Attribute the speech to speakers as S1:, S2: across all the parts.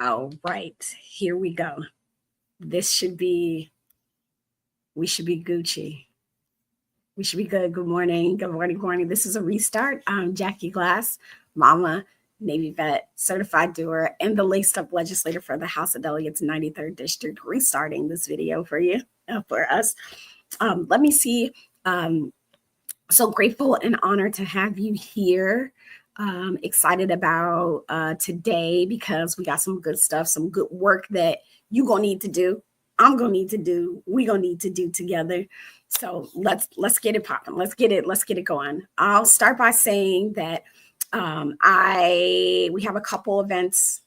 S1: All right, here we go. We should be Gucci. We should be good. Good morning. Good morning. Good morning. This is a restart. I'm Jackie Glass, mama, Navy vet, certified doer, and the laced up legislator for the House of Delegates 93rd District, restarting this video for you, for us. Let me see. So grateful and honored to have you here. Excited about today because we got some good stuff, some good work that you're gonna need to do. I'm gonna need to do. We're gonna need to do together. So let's get it popping. Let's get it going. I'll start by saying that we have a couple events.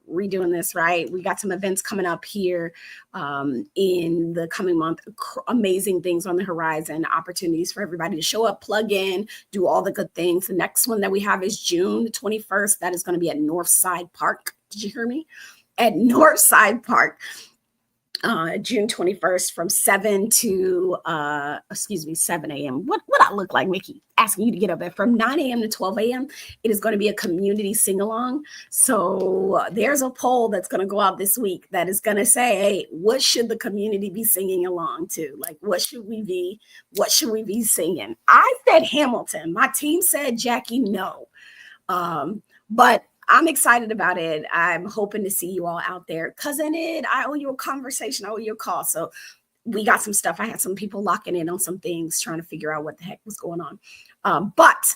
S1: Redoing this, right? We got some events coming up here in the coming month. Amazing things on the horizon, opportunities for everybody to show up, plug in, do all the good things. The next one that we have is June 21st. That is going to be at Northside Park. Did you hear me? At Northside Park. June 21st from 7 a.m. What I look like, Mickey? Asking you to get up at from 9 a.m. to 12 a.m. It is going to be a community sing-along. So there's a poll that's going to go out this week that is going to say, hey, what should the community be singing along to? Like, what should we be singing? I said Hamilton. My team said Jackie, no. But I'm excited about it. I'm hoping to see you all out there. Cousin Ed, I owe you a conversation. I owe you a call. So we got some stuff. I had some people locking in on some things, trying to figure out what the heck was going on. But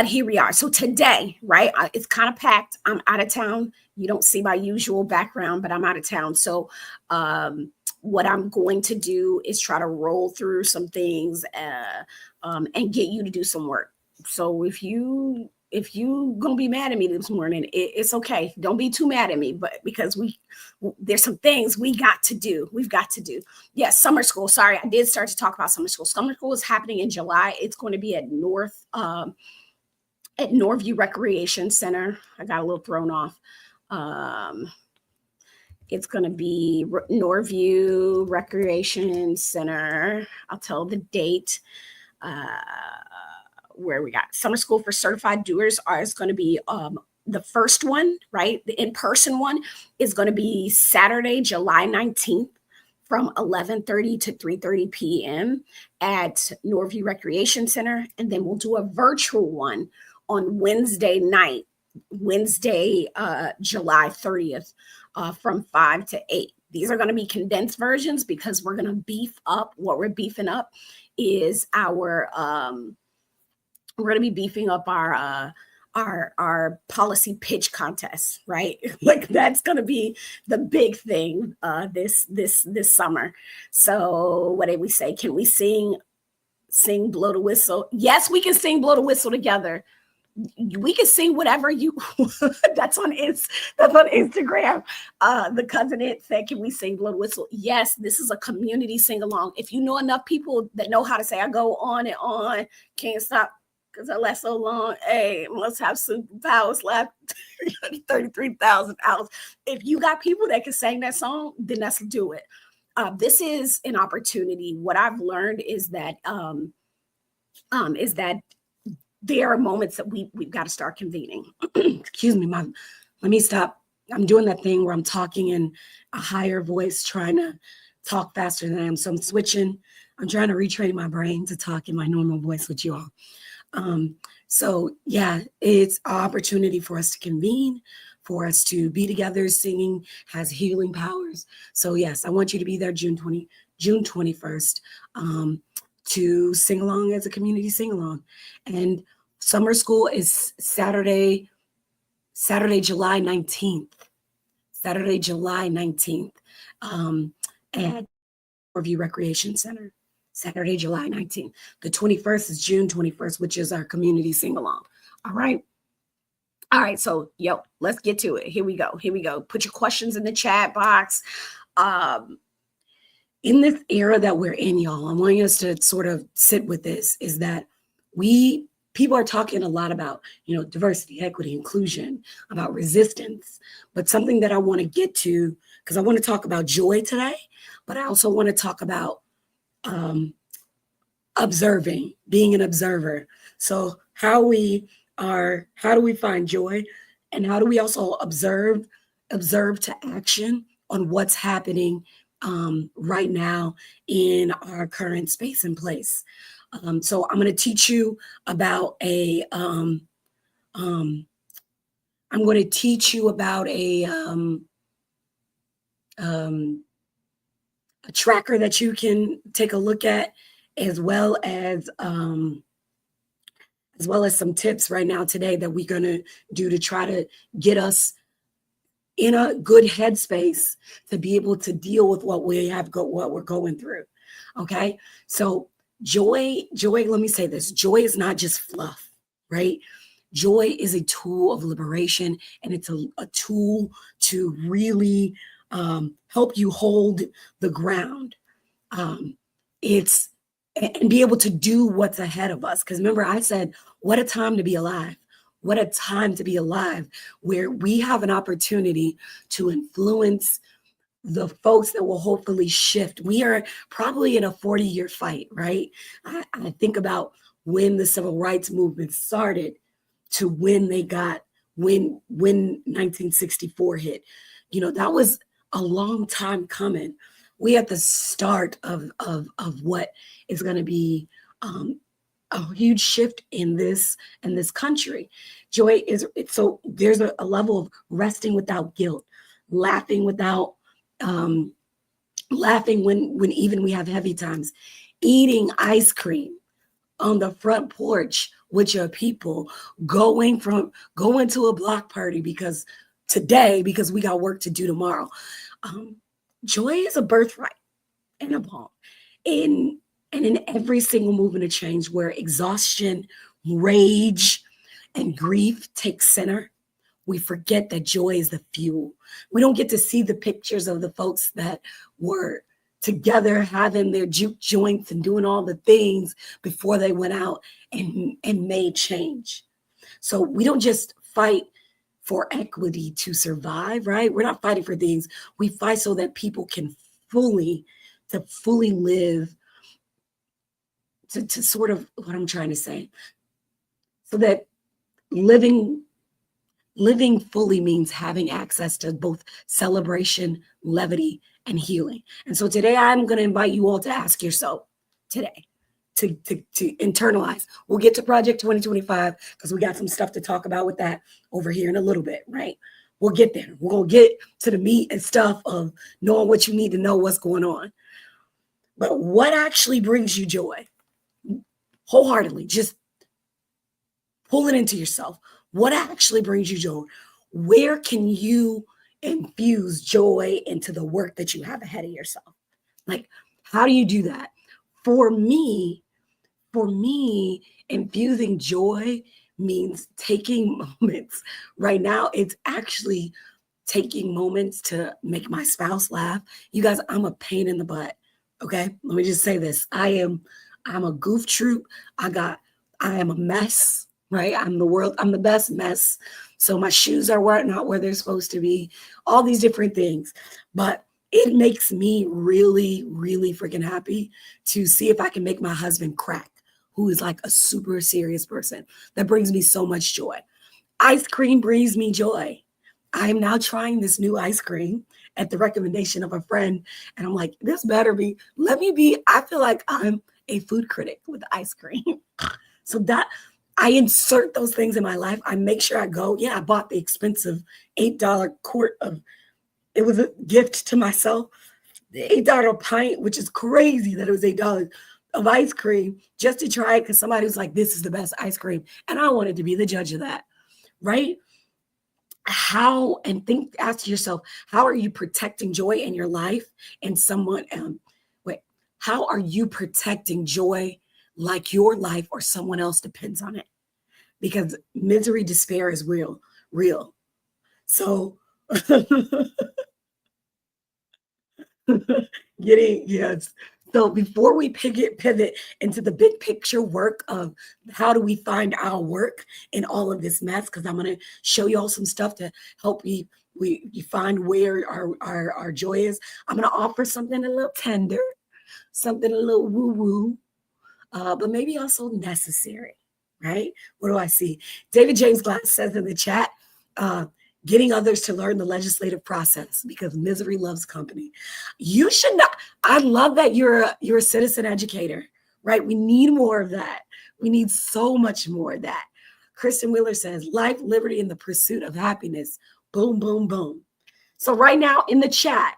S1: here we are. So today, right, it's kind of packed. I'm out of town. You don't see my usual background, but I'm out of town. So what I'm going to do is try to roll through some things and get you to do some work. So if you gonna be mad at me this morning, it's okay. Don't be too mad at me, but because there's some things we've got to do. Yes, summer school. Sorry, I did start to talk about summer school. Summer school is happening in July. It's going to be at Norview Recreation Center. I got a little thrown off. It's going to be Norview Recreation Center. I'll tell the date. Where we got summer school for certified doers is going to be the first one, right? The in-person one is going to be Saturday, July 19th from 11:30 to 3:30 p.m. at Norview Recreation Center. And then we'll do a virtual one on Wednesday night, July 30th from 5 to 8. These are going to be condensed versions because we're going to beef up. What we're beefing up is our we're going to be beefing up our policy pitch contest, right? Like that's going to be the big thing this summer. So what did we say? Can we sing blow the whistle? Yes, we can sing blow the whistle together. We can sing whatever you that's on Instagram. The cousin it said, can we sing blow the whistle? Yes, this is a community sing along. If you know enough people that know how to say I go on and on, can't stop because I left so long. Hey, must have superpowers left. 33,000 hours. If you got people that can sing that song, then let's do it. This is an opportunity. What I've learned is that there are moments that we've got to start convening. Excuse me, Mom. Let me stop. I'm doing that thing where I'm talking in a higher voice, trying to talk faster than I am. So I'm switching. I'm trying to retrain my brain to talk in my normal voice with you all. So yeah, it's an opportunity for us to convene, for us to be together. Singing has healing powers. So yes, I want you to be there June 21st, to sing along as a community sing along. And summer school is Saturday, July 19th, at Norview Recreation Center. Saturday, July 19th. The 21st is June 21st, which is our community sing-along. All right. So, let's get to it. Here we go. Put your questions in the chat box. In this era that we're in, y'all, I want us to sort of sit with this, is that people are talking a lot about, diversity, equity, inclusion, about resistance. But something that I want to get to, because I want to talk about joy today, but I also want to talk about being an observer. So how do we find joy And how do we also observe to action on what's happening right now in our current space and place. So I'm going to teach you about um, I'm going to teach you about um, a tracker that you can take a look at, as well as some tips right now today that we're going to do to try to get us in a good headspace to be able to deal with what what we're going through. Okay. So joy, let me say this. Joy is not just fluff, right? Joy is a tool of liberation, and it's a tool to really help you hold the ground. It's and be able to do what's ahead of us. Because remember, I said, what a time to be alive. What a time to be alive, where we have an opportunity to influence the folks that will hopefully shift. We are probably in a 40-year fight, right? I think about when the civil rights movement started to when they got when 1964 hit. That was a long time coming. We at the start of what is going to be a huge shift in this country. Joy is so there's a level of resting without guilt, laughing without laughing when even we have heavy times, eating ice cream on the front porch with your people, going to a block party because we got work to do tomorrow. Joy is a birthright and a balm. In every single movement of change where exhaustion, rage, and grief take center, we forget that joy is the fuel. We don't get to see the pictures of the folks that were together having their juke joints and doing all the things before they went out and made change. So we don't just fight for equity to survive, right? We're not fighting for things. We fight so that people can fully live, to sort of what I'm trying to say, so that living fully means having access to both celebration, levity, and healing. And so today I'm going to invite you all to ask yourself today, to internalize. We'll get to Project 2025 because we got some stuff to talk about with that over here in a little bit, right? We'll get there. We're going to get to the meat and stuff of knowing what you need to know, what's going on. But what actually brings you joy? Wholeheartedly, just pull it into yourself. What actually brings you joy? Where can you infuse joy into the work that you have ahead of yourself? Like, how do you do that? For me, infusing joy means taking moments. Right now, it's actually taking moments to make my spouse laugh. You guys, I'm a pain in the butt. Okay, let me just say this. I'm a goof troop. I am a mess, right? I'm the best mess. So my shoes are not where they're supposed to be, all these different things. But it makes me really, really freaking happy to see if I can make my husband crack, who is like a super serious person. That brings me so much joy. Ice cream brings me joy. I am now trying this new ice cream at the recommendation of a friend. And I'm like, this better be, I feel like I'm a food critic with ice cream. So that I insert those things in my life. I make sure I go, I bought the expensive $8 quart it was a gift to myself, the $8 pint, which is crazy that it was $8 of ice cream just to try it because somebody was like, this is the best ice cream. And I wanted to be the judge of that, right? Ask yourself, how are you protecting joy in your life? And how are you protecting joy like your life or someone else depends on it? Because misery, despair is real. So yes. So before we pivot into the big picture work of how do we find our work in all of this mess, because I'm going to show you all some stuff to help you find where our joy is. I'm going to offer something a little tender, something a little woo-woo, but maybe also necessary, right? What do I see? David James Glass says in the chat,
S2: getting others to learn the legislative process because misery loves company. You should not. I love that you're a citizen educator, right? We need more of that. We need so much more of that. Kristen Wheeler says, life, liberty, and the pursuit of happiness. Boom, boom, boom. So right now in the chat,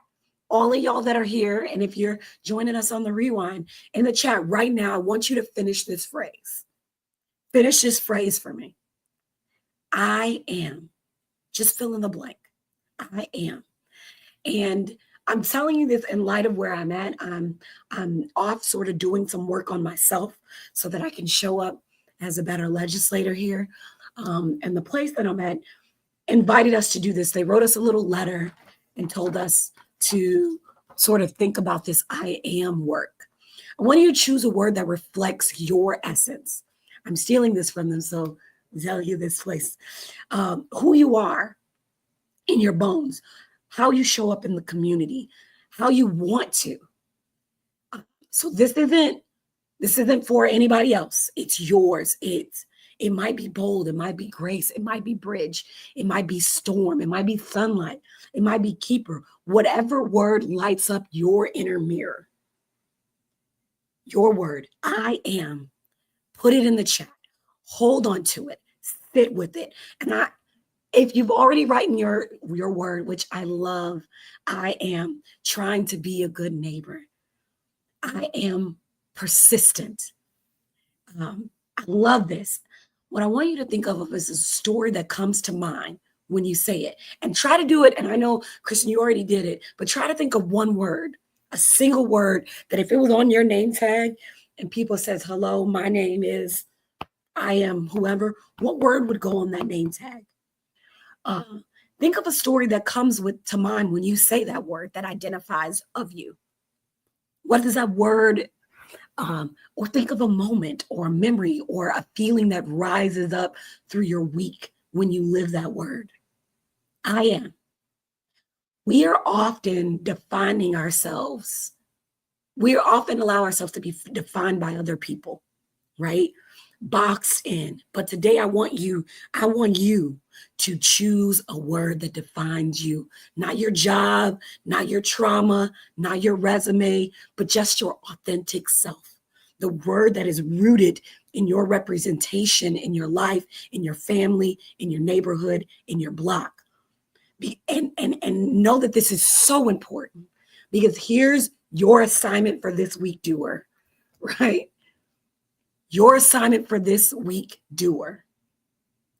S2: all of y'all that are here, and if you're joining us on the rewind, in the chat right now, I want you to finish this phrase. Finish this phrase for me. I am. Just fill in the blank. I am. And I'm telling you this in light of where I'm at. I'm off sort of doing some work on myself so that I can show up as a better legislator here. And the place that I'm at invited us to do this. They wrote us a little letter and told us to sort of think about this I am work. I want you to choose a word that reflects your essence. I'm stealing this from them, so I'll tell you this place. Who you are in your bones, how you show up in the community, how you want to. So this isn't for anybody else. It's yours. It might be bold. It might be grace. It might be bridge. It might be storm. It might be sunlight. It might be keeper. Whatever word lights up your inner mirror. Your word, I am. Put it in the chat. Hold on to it. Sit with it. And if you've already written your word, which I love, I am trying to be a good neighbor. I am persistent. I love this. What I want you to think of is a story that comes to mind when you say it. And try to do it, and I know, Kristen, you already did it, but try to think of one word, a single word that if it was on your name tag and people says, hello, my name is, I am whoever, what word would go on that name tag? Think of a story that comes to mind when you say that word that identifies of you. What does that word, or think of a moment or a memory or a feeling that rises up through your week when you live that word. I am. We are often defining ourselves. We often allow ourselves to be defined by other people, right? Boxed in. But today I want you to choose a word that defines you, not your job, not your trauma, not your resume, but just your authentic self. The word that is rooted in your representation in your life, in your family, in your neighborhood, in your block. And know that this is so important because here's your assignment for this week, doer, right? Your assignment for this week, doer.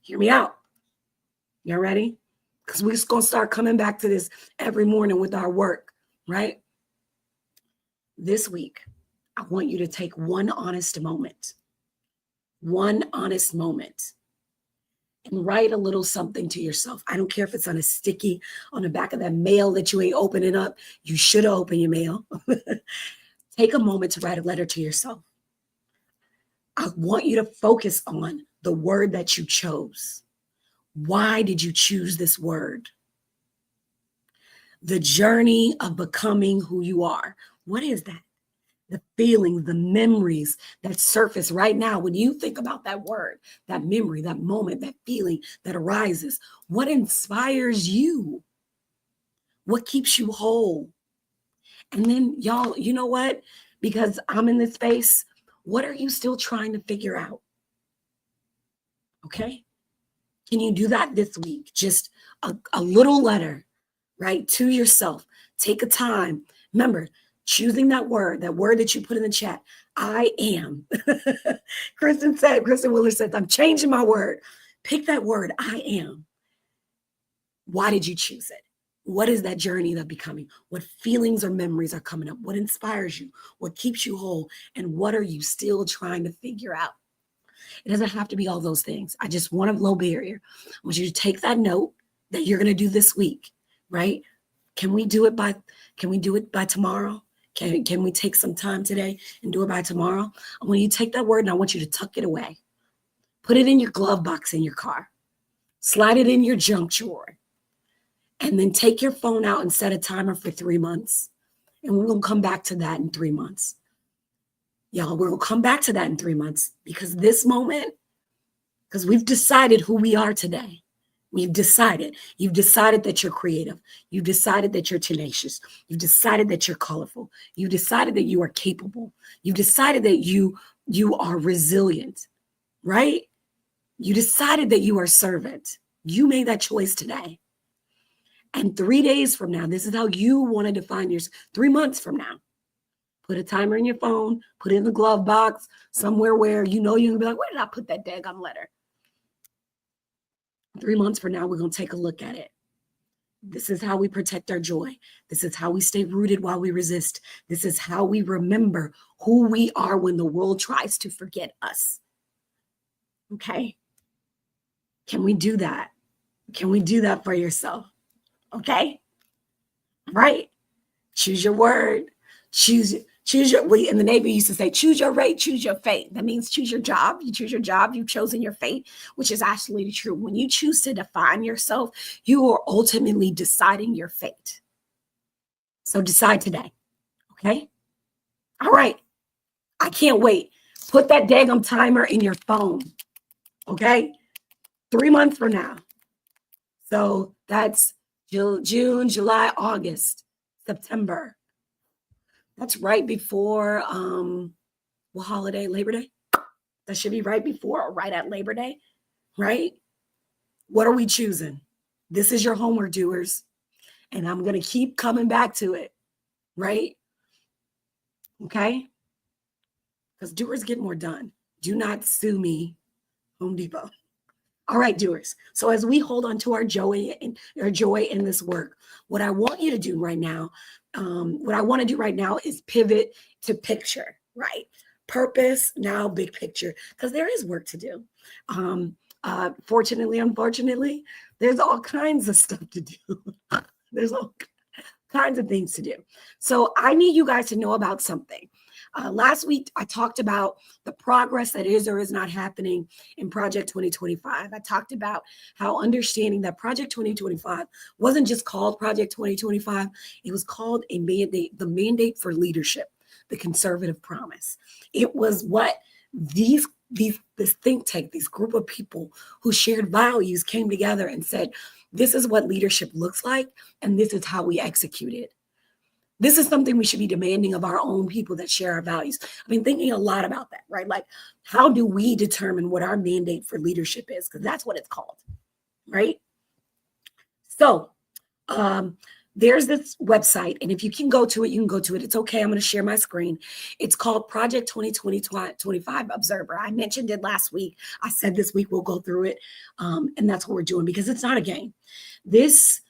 S2: Hear me out. You ready? Because we're just going to start coming back to this every morning with our work, right? This week, I want you to take one honest moment, and write a little something to yourself. I don't care if it's on a sticky on the back of that mail that you ain't opening up. You should have opened your mail. Take a moment to write a letter to yourself. I want you to focus on the word that you chose. Why did you choose this word? The journey of becoming who you are. What is that? The feelings, the memories that surface right now when you think about that word, that memory, that moment, that feeling that arises. What inspires you? What keeps you whole? And then, y'all, you know what? Because I'm in this space, what are you still trying to figure out? Okay? Can you do that this week? Just a little letter, right, to yourself. Take a time. Remember, choosing that word that you put in the chat. I am. Kristen Wheeler said, I'm changing my word. Pick that word, I am. Why did you choose it? What is that journey of becoming? What feelings or memories are coming up? What inspires you? What keeps you whole? And what are you still trying to figure out? It doesn't have to be all those things. I just want a low barrier. I want you to take that note that you're going to do this week, right? Can we do it by tomorrow? Can we take some time today and do it by tomorrow? I want you to take that word and I want you to tuck it away. Put it in your glove box in your car. Slide it in your junk drawer. And then take your phone out and set a timer for 3 months. And we're going to come back to that in 3 months. Y'all, we're going to come back to that in 3 months because this moment, because we've decided who we are today. You've decided that you're creative. You've decided that you're tenacious. You've decided that you're colorful. You've decided that you are capable. You've decided that you are resilient, right? You decided that you are servant. You made that choice today. And 3 days from now, this is how you want to define yours. 3 months from now, put a timer in your phone, put it in the glove box, somewhere where you know you're going to be like, where did I put that daggone letter? 3 months from now, we're going to take a look at it. This is how we protect our joy. This is how we stay rooted while we resist. This is how we remember who we are when the world tries to forget us. Okay? Can we do that? Can we do that for yourself? Okay? Right? Choose your word. Choose your, we in the Navy used to say, choose your rate, choose your fate. That means choose your job. You choose your job, you've chosen your fate, which is absolutely true. When you choose to define yourself, you are ultimately deciding your fate. So decide today. Okay? All right. I can't wait. Put that daggum timer in your phone. Okay? 3 months from now. So that's June, July, August, September. That's right before what holiday? Labor Day? That should be right before or right at Labor Day, right? What are we choosing? This is your homework, doers. And I'm going to keep coming back to it, right? Okay? Because doers get more done. Do not sue me, Home Depot. All right, doers. So as we hold on to our joy in this work, what I want you to do right now, is pivot to picture, right? Purpose, now big picture, because there is work to do. Fortunately, unfortunately, there's all kinds of stuff to do. There's all kinds of things to do. So I need you guys to know about something. Last week, I talked about the progress that is or is not happening in Project 2025. I talked about how understanding that Project 2025 wasn't just called Project 2025, it was called a mandate, the mandate for leadership, the conservative promise. It was what this think tank, this group of people who shared values came together and said, this is what leadership looks like, and this is how we execute it. This is something we should be demanding of our own people that share our values. I've been thinking a lot about that, right? Like, how do we determine what our mandate for leadership is? Because that's what it's called, right? So there's this website, and if you can go to it, you can go to it. It's okay. I'm going to share my screen. It's called Project 2025 Observer. I mentioned it last week. I said this week we'll go through it, and that's what we're doing because it's not a game. This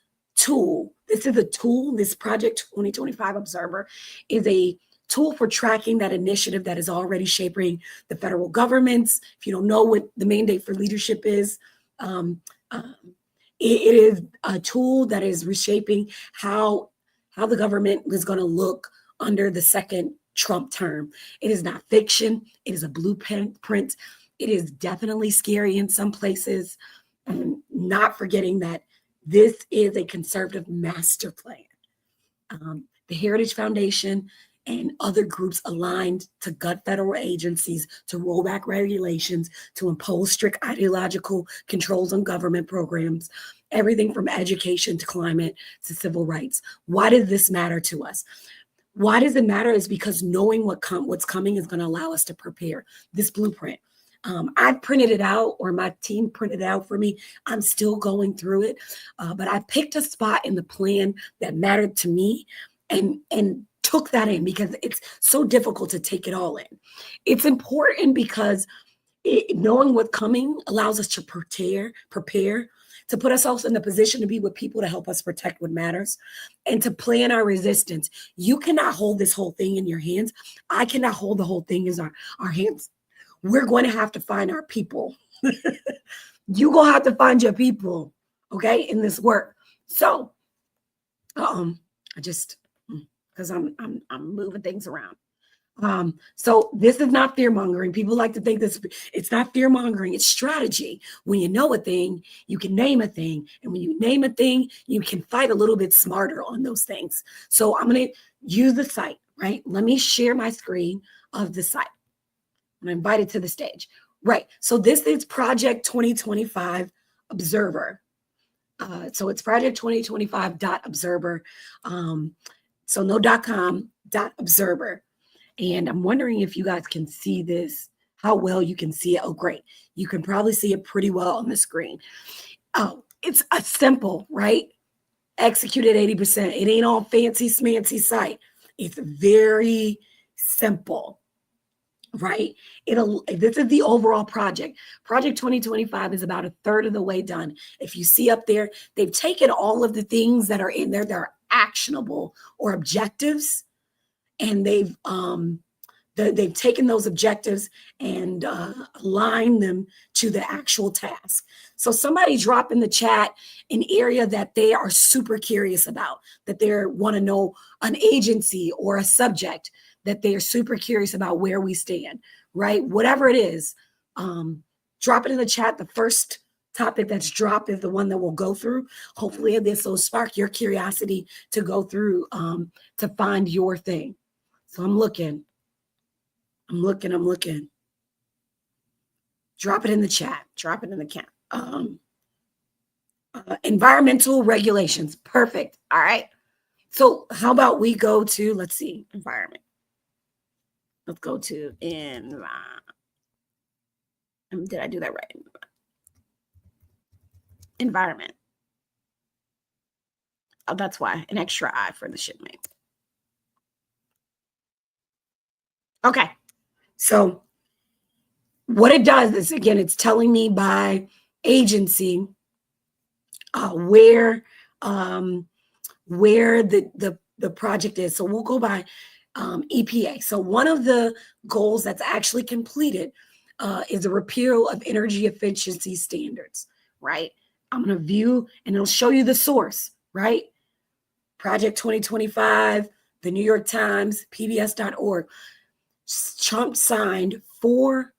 S2: is a tool. This Project 2025 Observer is a tool for tracking that initiative that is already shaping the federal government's. If you don't know what the mandate for leadership is, it is a tool that is reshaping how the government is going to look under the second Trump term. It is not fiction. It is a blueprint. It is definitely scary in some places, and not forgetting that this is a conservative master plan. The Heritage Foundation and other groups aligned to gut federal agencies to roll back regulations, to impose strict ideological controls on government programs, everything from education to climate to civil rights. Why does this matter to us? Why does it matter? Is because knowing what's coming is going to allow us to prepare this blueprint. I printed it out, or my team printed it out for me. I'm still going through it, but I picked a spot in the plan that mattered to me and took that in because it's so difficult to take it all in. It's important because knowing what's coming allows us to prepare, to put ourselves in the position to be with people to help us protect what matters and to plan our resistance. You cannot hold this whole thing in your hands. I cannot hold the whole thing in our hands. We're going to have to find our people. You're going to have to find your people, okay, in this work. So, because I'm moving things around. So this is not fear mongering. People like to think this, it's not fear mongering, it's strategy. When you know a thing, you can name a thing. And when you name a thing, you can fight a little bit smarter on those things. So I'm going to use the site, right? Let me share my screen of the site. I'm invited to the stage. Right. So this is Project 2025 Observer. So it's project2025.observer. So no .com, .observer. And I'm wondering if you guys can see this, how well you can see it. Oh, great. You can probably see it pretty well on the screen. Oh, it's a simple, right? Executed 80%. It ain't all fancy smancy site. It's very simple, right? This is the overall project. Project 2025 is about a third of the way done. If you see up there, they've taken all of the things that are in there that are actionable or objectives, and they've taken those objectives and aligned them to the actual task. So somebody drop in the chat an area that they are super curious about, that they want to know an agency or a subject that they are super curious about where we stand, right? Whatever it is, drop it in the chat. The first topic that's dropped is the one that we'll go through. Hopefully this will spark your curiosity to go through to find your thing. So I'm looking. Drop it in the chat. Drop it in the chat. Environmental regulations. Perfect. All right. So how about we go to, let's see, environment. Let's go to environment. Did I do that right? Environment. Oh, that's why. An extra I for the shipmate. Okay. So what it does is, again, it's telling me by agency where the project is. So we'll go by EPA. So one of the goals that's actually completed is a repeal of energy efficiency standards, right? I'm going to view, and it'll show you the source, right? Project 2025, the New York Times, PBS.org. Trump signed 4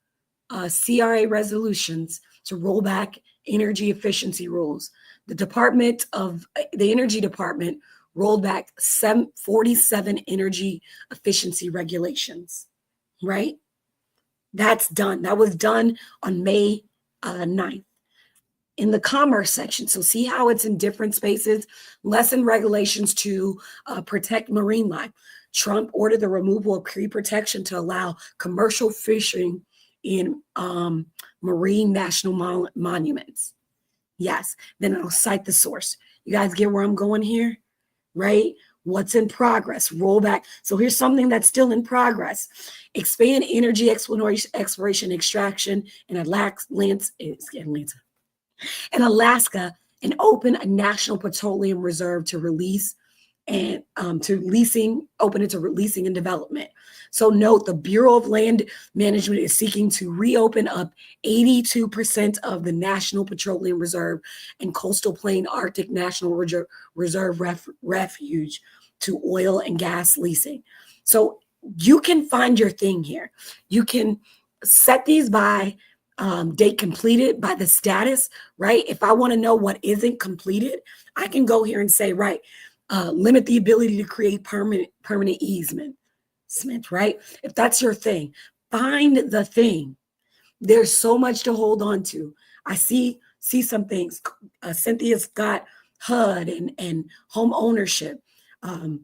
S2: CRA resolutions to roll back energy efficiency rules. The Energy Department rolled back 47 energy efficiency regulations, right? That's done. That was done on May 9th. In the commerce section, so see how it's in different spaces, lessen regulations to protect marine life. Trump ordered the removal of pre-protection to allow commercial fishing in marine national monuments. Yes, then I'll cite the source. You guys get where I'm going here, right? What's in progress? Rollback. So here's something that's still in progress. Expand energy exploration extraction in Alaska, and open a national petroleum reserve to release and open it to releasing and development. So note, the Bureau of Land Management is seeking to reopen up 82% of the National Petroleum Reserve and Coastal Plain Arctic National Reserve refuge to oil and gas leasing. So you can find your thing here. You can set these by date completed, by the status, right? If I want to know what isn't completed, I can go here and say, right, limit the ability to create permanent easement, right? If that's your thing, find the thing. There's so much to hold on to. I see some things. Cynthia's got HUD and home ownership. Only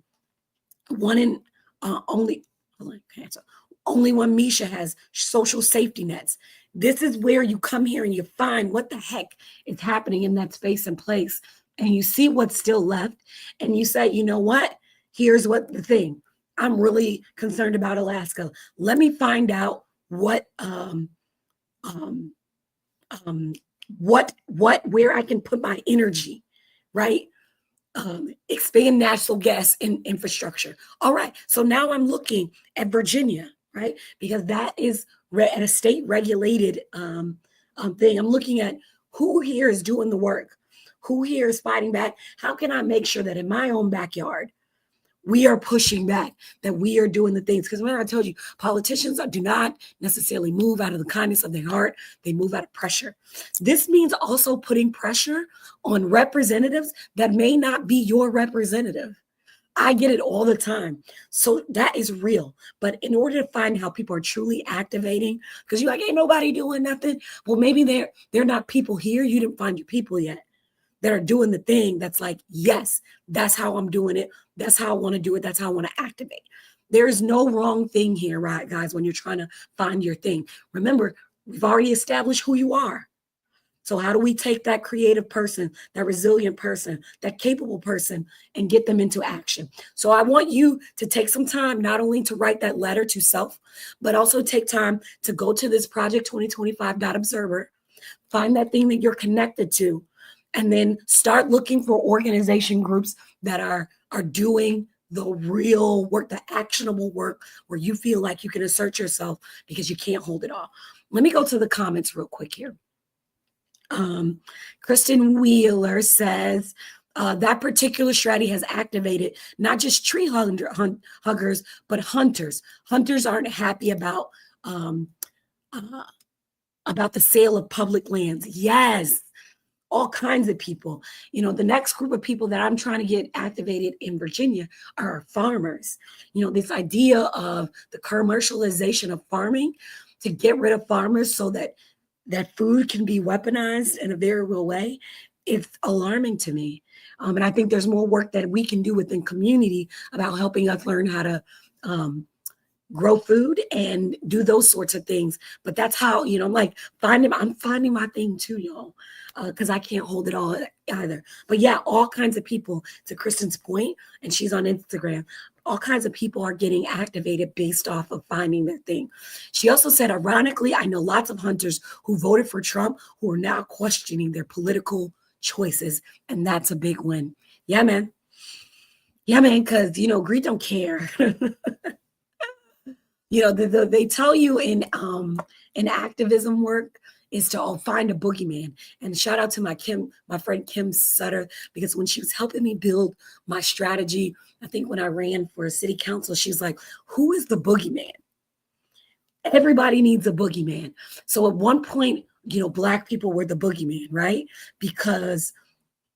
S2: one Misha has social safety nets. This is where you come here and you find what the heck is happening in that space and place, and you see what's still left, and you say, you know what? Here's what the thing. I'm really concerned about Alaska. Let me find out where I can put my energy, right? Expand natural gas infrastructure. All right. So now I'm looking at Virginia, right? Because that is at a state regulated thing. I'm looking at who here is doing the work, who here is fighting back. How can I make sure that in my own backyard, we are pushing back, that we are doing the things? Because when I told you, politicians do not necessarily move out of the kindness of their heart. They move out of pressure. This means also putting pressure on representatives that may not be your representative. I get it all the time. So that is real. But in order to find how people are truly activating, because you're like, ain't nobody doing nothing. Well, maybe they're not people here. You didn't find your people yet. that are doing the thing that's like, yes, that's how I'm doing it. That's how I want to do it. That's how I want to activate. There is no wrong thing here, right, guys, when you're trying to find your thing. Remember, we've already established who you are. So how do we take that creative person, that resilient person, that capable person, and get them into action? So I want you to take some time, not only to write that letter to self, but also take time to go to this Project 2025.observer, find that thing that you're connected to, and then start looking for organization groups that are doing the real work, the actionable work where you feel like you can assert yourself because you can't hold it all. Let me go to the comments real quick here. Kristen Wheeler says that particular strategy has activated not just tree huggers, but hunters. Hunters aren't happy about the sale of public lands. Yes, all kinds of people. The next group of people that I'm trying to get activated in Virginia are farmers. This idea of the commercialization of farming to get rid of farmers so that food can be weaponized in a very real way, it's alarming to me. And I think there's more work that we can do within community about helping us learn how to grow food and do those sorts of things. But that's how, I'm finding my thing too, y'all, because I can't hold it all either. But yeah, all kinds of people, to Kristen's point, and she's on Instagram, all kinds of people are getting activated based off of finding their thing. She also said, ironically, I know lots of hunters who voted for Trump who are now questioning their political choices. And that's a big win. Yeah, man. Yeah, man, because, greed don't care. They tell you in activism work is to find a boogeyman. And shout out to my friend Kim Sutter, because when she was helping me build my strategy, I think when I ran for a city council, she's like, who is the boogeyman? Everybody needs a boogeyman. So at one point, Black people were the boogeyman, right? Because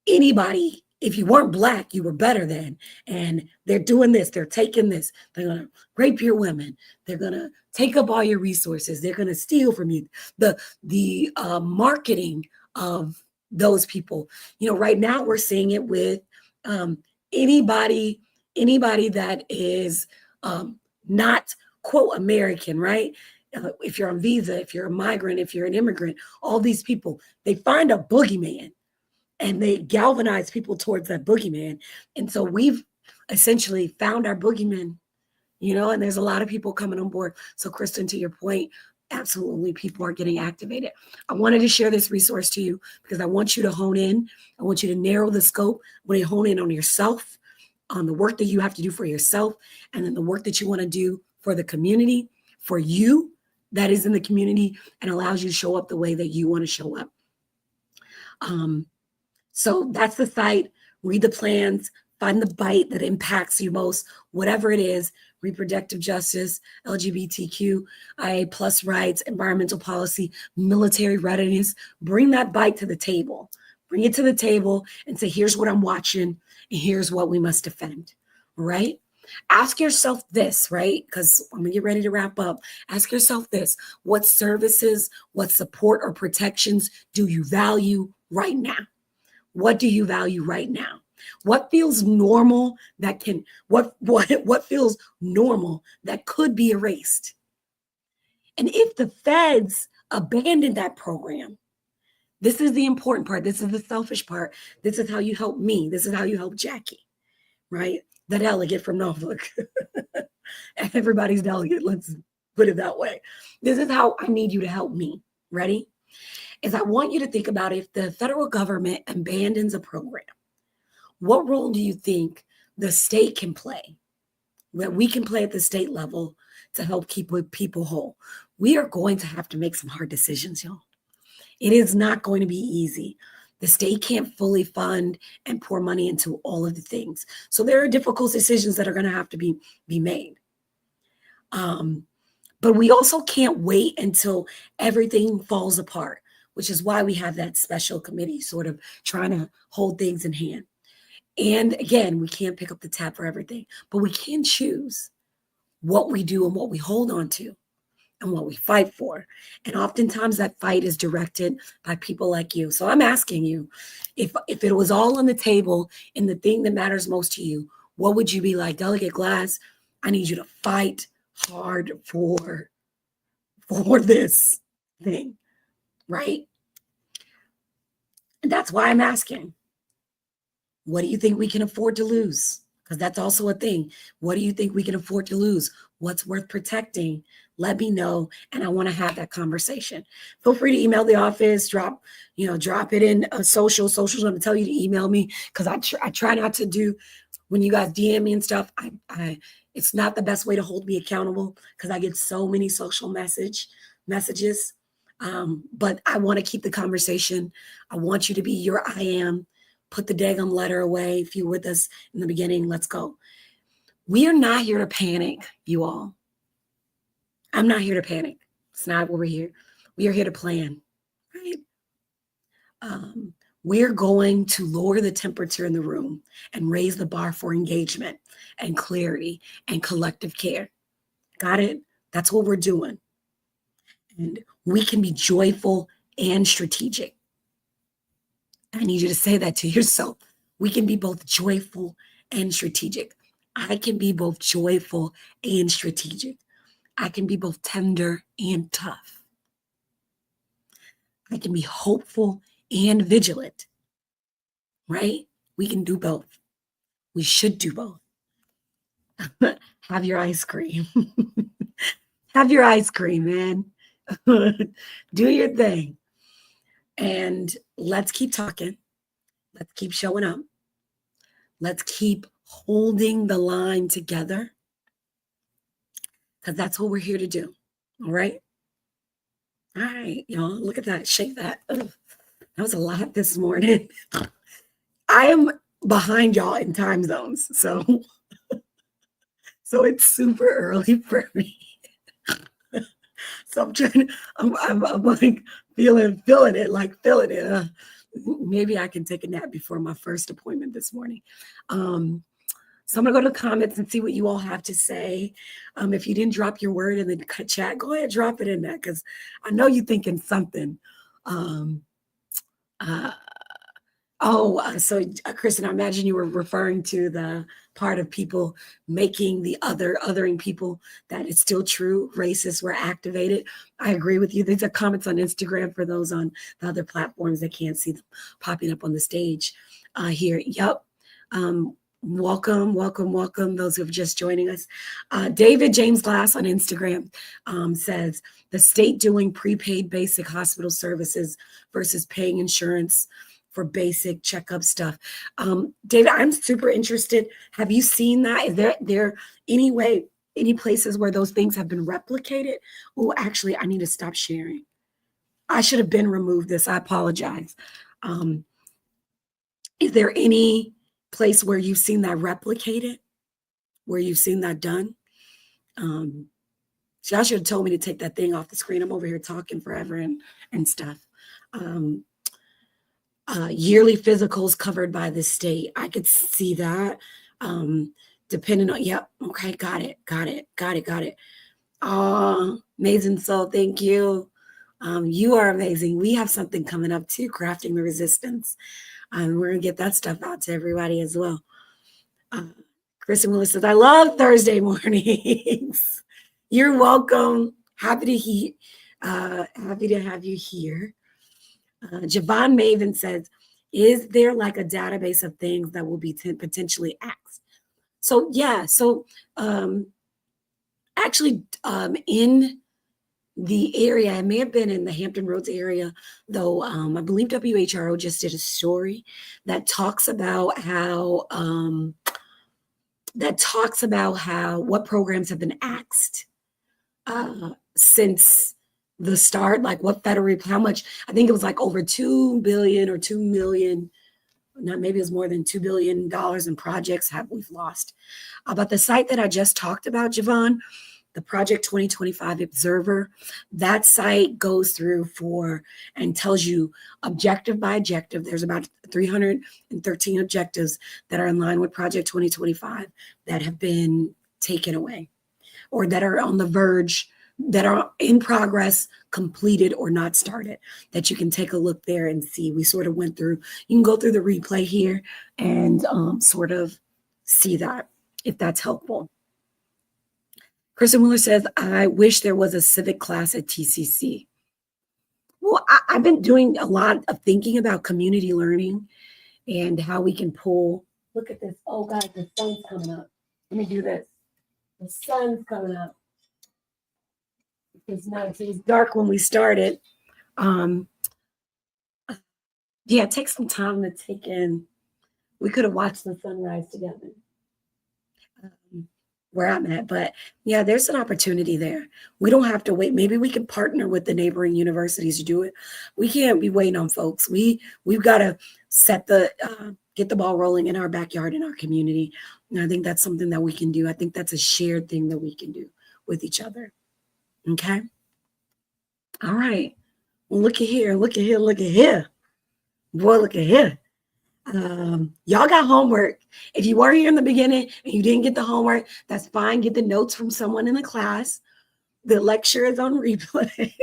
S2: anybody, if you weren't Black, you were better than. And they're doing this, they're taking this, they're going to rape your women, they're going to take up all your resources, they're going to steal from you. The marketing of those people, right now we're seeing it with anybody that is not, quote, American, right? If you're on visa, if you're a migrant, if you're an immigrant, all these people, they find a boogeyman and they galvanize people towards that boogeyman. And so we've essentially found our boogeyman, and there's a lot of people coming on board. So Kristen, to your point, absolutely, people are getting activated. I wanted to share this resource to you because I want you to hone in. I want you to narrow the scope. When you hone in on yourself, on the work that you have to do for yourself, and then the work that you want to do for the community, for you that is in the community, and allows you to show up the way that you want to show up. So that's the site. Read the plans, find the bite that impacts you most, whatever it is: reproductive justice, LGBTQIA plus rights, environmental policy, military readiness. Bring that bite to the table. Bring it to the table and say, here's what I'm watching, and here's what we must defend, right? Ask yourself this, right? Because I'm going to get ready to wrap up. Ask yourself this: what services, what support or protections do you value right now? What do you value right now? What feels normal that what feels normal that could be erased? And if the feds abandon that program, this is the important part. This is the selfish part. This is how you help me. This is how you help Jackie, right? The delegate from Norfolk. Everybody's delegate. Let's put it that way. This is how I need you to help me. Ready? Is I want you to think about, if the federal government abandons a program, what role do you think the state can play, that we can play at the state level to help keep people whole? We are going to have to make some hard decisions, y'all. It is not going to be easy. The state can't fully fund and pour money into all of the things. So there are difficult decisions that are going to have to be made. But we also can't wait until everything falls apart, which is why we have that special committee sort of trying to hold things in hand. And again, we can't pick up the tab for everything, but we can choose what we do and what we hold on to. and what we fight for. And oftentimes that fight is directed by people like you. So I'm asking you, if it was all on the table and the thing that matters most to you, what would you be like? Delegate Glass, I need you to fight hard for this thing, right? And that's why I'm asking, what do you think we can afford to lose? Because that's also a thing. What do you think we can afford to lose? What's worth protecting? Let me know. And I want to have that conversation. Feel free to email the office, drop it in socials. I'm going to tell you to email me, because I try not to do, when you guys DM me and stuff, it's not the best way to hold me accountable, because I get so many social messages. But I want to keep the conversation. I want you to be your I am. Put the daggum letter away. If you were with us in the beginning, let's go. We are not here to panic, you all. I'm not here to panic. It's not what we're here. We are here to plan, right? We're going to lower the temperature in the room and raise the bar for engagement and clarity and collective care. Got it? That's what we're doing. And we can be joyful and strategic. I need you to say that to yourself. We can be both joyful and strategic. I can be both joyful and strategic. I can be both tender and tough. I can be hopeful and vigilant, right? We can do both. We should do both. Have your ice cream. Have your ice cream, man. Do your thing. And let's keep talking. Let's keep showing up. Let's keep holding the line together, because that's what we're here to do. All right? All right, y'all. Look at that. Shake that. Ugh, that was a lot this morning. I am behind y'all in time zones. So it's super early for me. So I'm like feeling it. Maybe I can take a nap before my first appointment this morning. So I'm gonna go to the comments and see what you all have to say. If you didn't drop your word in the chat, go ahead, drop it in there, because I know you're thinking something. So Kristen, I imagine you were referring to the part of people making the othering people, that it's still true. Racists were activated. I agree with you. These are comments on Instagram for those on the other platforms that can't see them popping up on the stage here. Yep. Welcome. Those who have just joining us. David James Glass on Instagram says, the state doing prepaid basic hospital services versus paying insurance for basic checkup stuff. David, I'm super interested. Have you seen that? Is there any places where those things have been replicated? Oh, actually, I need to stop sharing. I should have been removed this. I apologize. Is there any place where you've seen that replicated, where you've seen that done? Y'all should have told me to take that thing off the screen. I'm over here talking forever and stuff. Yearly physicals covered by the state. I could see that. Depending on, yep. Okay. Got it. Amazing soul. Thank you. You are amazing. We have something coming up too, Crafting the Resistance. We're going to get that stuff out to everybody as well. Kristen Willis says, I love Thursday mornings. You're welcome. Happy to have you here. Javon Maven says, is there like a database of things that will be potentially asked? So yeah, actually in the area, it may have been in the Hampton Roads area, though. I believe WHRO just did a story that talks about how what programs have been axed since the start, like what how much, I think it was like over 2 billion or 2 million, maybe it was more than $2 billion in projects we've lost. But the site that I just talked about, Javon, the Project 2025 Observer, that site goes through and tells you objective by objective. There's about 313 objectives that are in line with Project 2025 that have been taken away or that are on the verge that are in progress, completed, or not started, that you can take a look there and see. We sort of went through, you can go through the replay here and sort of see that, if that's helpful. Kristen Wheeler says, I wish there was a civic class at TCC. Well, I've been doing a lot of thinking about community learning and how we can pull. Look at this. Oh, God, the sun's coming up. Let me do this. The sun's coming up. It's nice. It was dark when we started. Yeah, take some time to take in. We could have watched the sunrise together. Where I'm at, but yeah, there's an opportunity there. We don't have to wait. Maybe we can partner with the neighboring universities to do it. We can't be waiting on folks. We've got to set the get the ball rolling in our backyard, in our community. And I think that's something that we can do. I think that's a shared thing that we can do with each other. Okay. All right. Well, look at here. Look at here. Look at here. Boy, look at here. Y'all got homework. If you were here in the beginning and you didn't get the homework, that's fine. Get the notes from someone in the class. The lecture is on replay.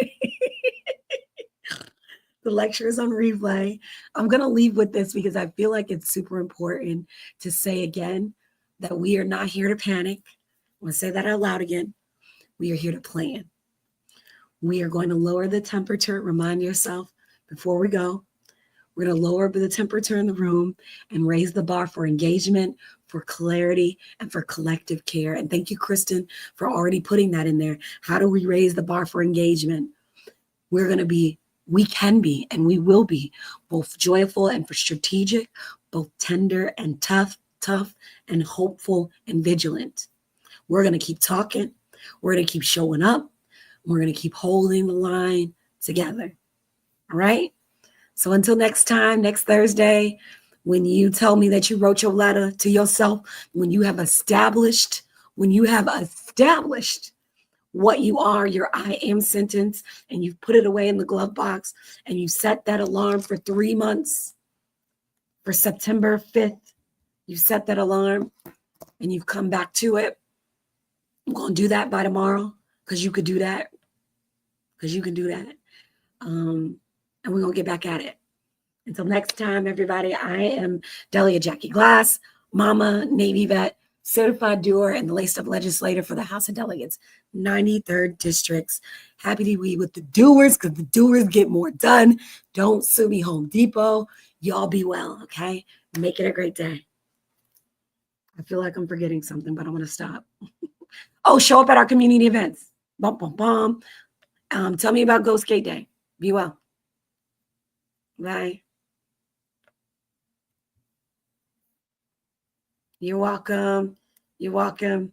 S2: The lecture is on replay. I'm going to leave with this because I feel like it's super important to say again that we are not here to panic. I'm going to say that out loud again. We are here to plan. We are going to lower the temperature. Remind yourself before we go. We're going to lower the temperature in the room and raise the bar for engagement, for clarity, and for collective care. And thank you, Kristen, for already putting that in there. How do we raise the bar for engagement? We can be, and we will be both joyful and for strategic, both tender and tough and hopeful and vigilant. We're going to keep talking. We're going to keep showing up. We're going to keep holding the line together. All right? So until next time, next Thursday, when you tell me that you wrote your letter to yourself, when you have established what you are, your I am sentence, and you've put it away in the glove box, and you set that alarm for 3 months, for September 5th, you set that alarm, and you've come back to it. I'm going to do that by tomorrow, because you could do that. And we're going to get back at it. Until next time, everybody, I am Delia Jackie Glass, Mama, Navy vet, certified doer, and the laced up legislator for the House of Delegates, 93rd Districts. Happy to be with the doers because the doers get more done. Don't sue me, Home Depot. Y'all be well, okay? Make it a great day. I feel like I'm forgetting something, but I'm going to stop. Oh, show up at our community events. Bum, bum, bum. Tell me about Ghost Skate Day. Be well. Bye. You're welcome. You're welcome.